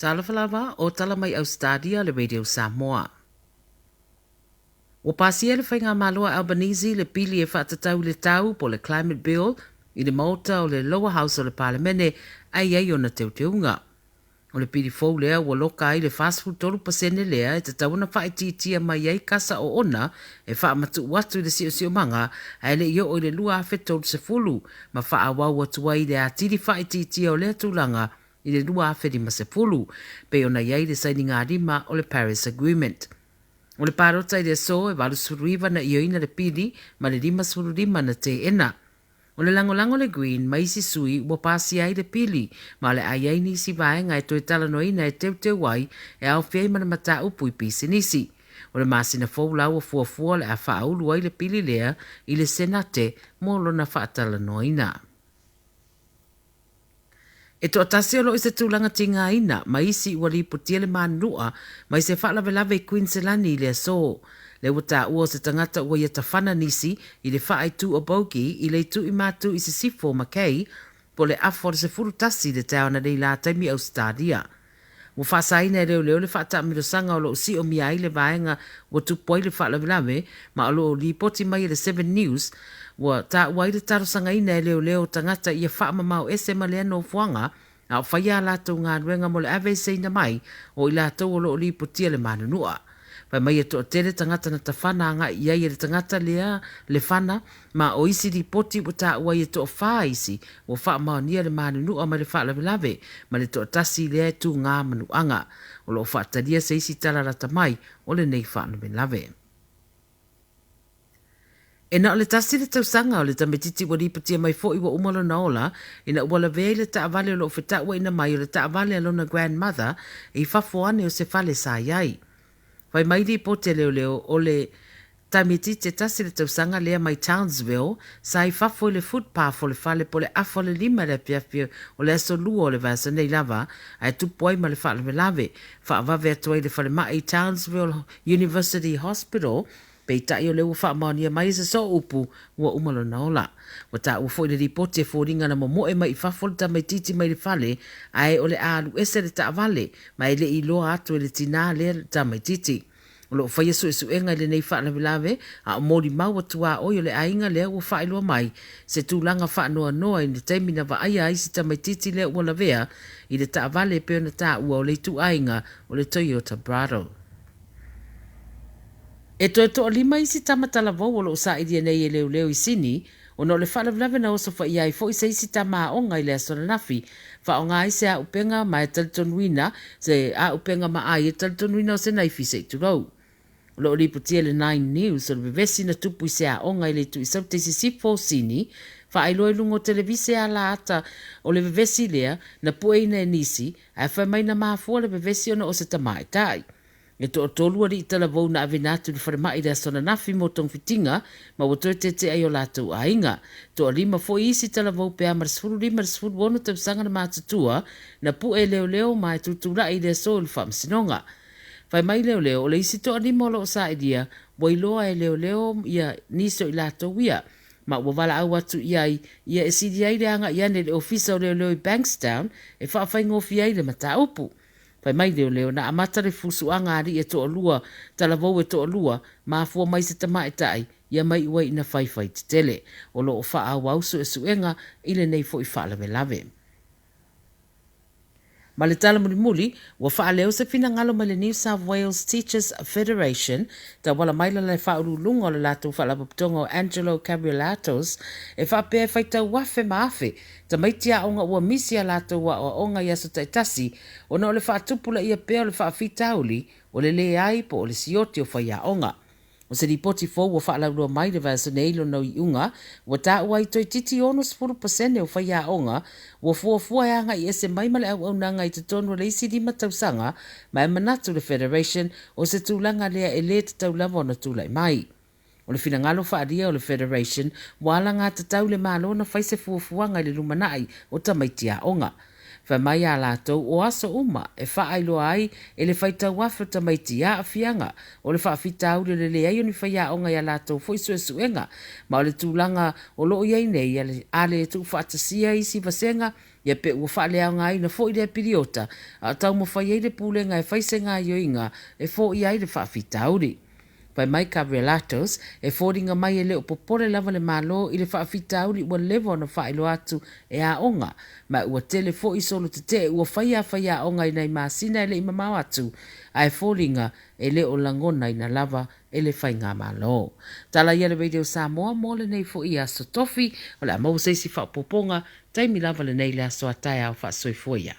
Tala Fou o tala mai Ausetalia le radio Samoa. O pasia le whainga malua Albanese le pili e whaatatau le tau po le Climate Bill i le mauta o le Lower House o le Parlemene ai o na teuteunga. O le pili fau lea ua loka ai le fast food 3% lea e te tauna whaititia mai ai kasa o ona e whaamatu watu i le sio manga ai le io o le lua awhetau se fulu ma whaawau atu ai le atiri whaititia o le tūlanga i le lua awheti se fulu pe ona iai le saini ngā rima o le Paris Agreement. O le parota i le so e walu sururiva na ioina le pili ma le rima sururima na te ena. O le langolango le green mai si sui ua pasi ai le pili ma le ai ni si vaenga e toe tala noina e teu wai e au fiei mana mata upu i pisi nisi. O le masina fau lau a fuafua le a whaaulu ai le pili lea i le senate mo lona whaatala noina. E to atasi o lo i se tūlanga tinga ina, ma isi ua li putia le manua, ma i se whaalawe i Queensland i le so. Le wata ua se tangata ua i tawhana nisi i le whaai tu o Bogi i le tu i matu i se sifo makei, po le afo se furutasi le taona le la taimi Ausetalia. Ua whaasaina e leo le whaata mirosanga o lo si o mia i le vaenga ua tupoi le whaalawe, ma o lo li poti mai le 7 News, ua ta wai le tarosanga ina e leo tangata i a whaamamau ese ma le ano fuanga, a o whaia lātou ngā ruenga mo le ave seina mai o i lātou o lo li potia le manunua. Pai mai e to tele tangata na tawhana nga i ai le tangata lea le whana, ma o isi li poti o ta wai e to wha isi o wha maonia le manunua ma le wha lawe, ma le to tasi lea tu ngā manuanga, o lo wha talia se isi tala rata mai o le nei wha lawe. E na o le tasi le tausanga o le tametiti wa ripatia mai fo iwa umalo na ola, ina wala vei le taavale o lo whetaua ina mai o le taavale alona grandmother i whafoane o se fale sa iai. Whai mai li pote leo o le tametiti tasi le tausanga lea mai Townsville sa i whafo le footpath o le fale po le afo le lima le piafia o le aso lua o le vasa nei lava ai tupuai ma le fale lave. Whaavave atuai le fale mai Townsville University Hospital pe tai o le ua whaamaunia mai se so upu ua umalo na ola. Wa ta ua fo i le ripote fōringa na momoe mai i whafolta mai titi mai le fale ai o le alu ese le ta vale mai le i loa atu e le tina le ta mai titi. O lo whaia su e su enga le nei whaalawe a o mori mau atua oi o le ainga lea ua whailua mai se tūlanga whaanoa noa i le taimina wa aia isi ta mai titi lea ua lavea i le ta vale pe ona ta ua o le tu ainga o le Toyota Brado. E to lima isi tamatala vau o lo sa idia nei e leo i sini, o no le whaalawe na oso wha iai fo isa isi tama onga i le asona nafi, wha o ngā ise a upenga ma e talitonwina, se a upenga ma ai e talitonwina o se naifi se iturau. O lo ripotia le 9 News, o le bevesi na tupu ise a onga i le tu isau te si fo sini, wha ai loe lungo televise a la ata o le bevesi lea na pueina e nisi, a wha mai na maafua le bevesi ona o se tamai tai. E to tolua li itala vau na avenatu ni wharemai rea sona nafi mo tong fitinga, ma wato te ai o lātou a inga. To a lima fo isi tala vau pea marasfuru wono te msanga na mātutua, na pu e leo ma e tutura i rea so ili whamsinonga. Whai mai leo, o le isi to a lima o lo sa idia, wailoa e leo ia niso i lātou ia. Ma wawala au atu ia e sidi ai reanga iane le ofisa o leo i Bankstown, e whaafai ngofi ai le mata upu. Pai mai leo na amata re fusu angari e to lua tala vau e to lua ma fua mai se tama e tai ia mai ua ina fai te tele o lo o faa wausu e suenga ile nei fo i whaalawe lave. Ma le tala muli ua faa leo se fina ngalo ma le New South Wales Teachers Federation ta wala maila le faa urulunga o le lato whaalapaputonga o Angelo Cabriolatos e faa pea fai tau wafe maafe ta maitia onga ua misi a lato wa o onga yaso taitasi o na o le faa tupula ia pea o le faa fitauli o le le ai po o le sioti o fai a onga. O se ripoti fōu wa whaalaurua mai le vasa neilo no i unga, wa tā ua i toi titi ono 10% o whai a onga, wa fuafua e anga i ese mai male au nanga i te tonu le isi lima tausanga, mai manatu le Federation o se tūlanga lea e le te tau lava o na tūlai mai. O le fina ngalo whaaria o le Federation, wala ngā te tau le malo na whaise fuafuanga i le lumanai o tamaiti a onga. Fa mai a lātou o aso uma e whaailoa ai e le whaitau wafa ta mai tia a fianga o le whaafita aure le le ai o ni whaia o ngai a lātou fo isu e suenga ma o le tūlanga o loo iei nei a le tu whaatasia isi vasenga ia pe ua whaalea ngai na fo i le piriota a tau mo whai ei le pūlenga e whaisenga i oinga e fo i ai le whaafita aure. Pai mai Cabrelatos e fōringa mai e leo popore lava le malo i le whaafita uri ua levo na whaelo atu e a onga. Ma ua tele fo i solo te ua whaia onga i nei maasina e le ima mau atu a e fōringa e leo langona i na lava e le whainga malo. Tala ia le radio Samoa mo le nei fo i aso tofi o le amau seisi whaapoponga taimi lava le nei le aso atai au whaasoi foia.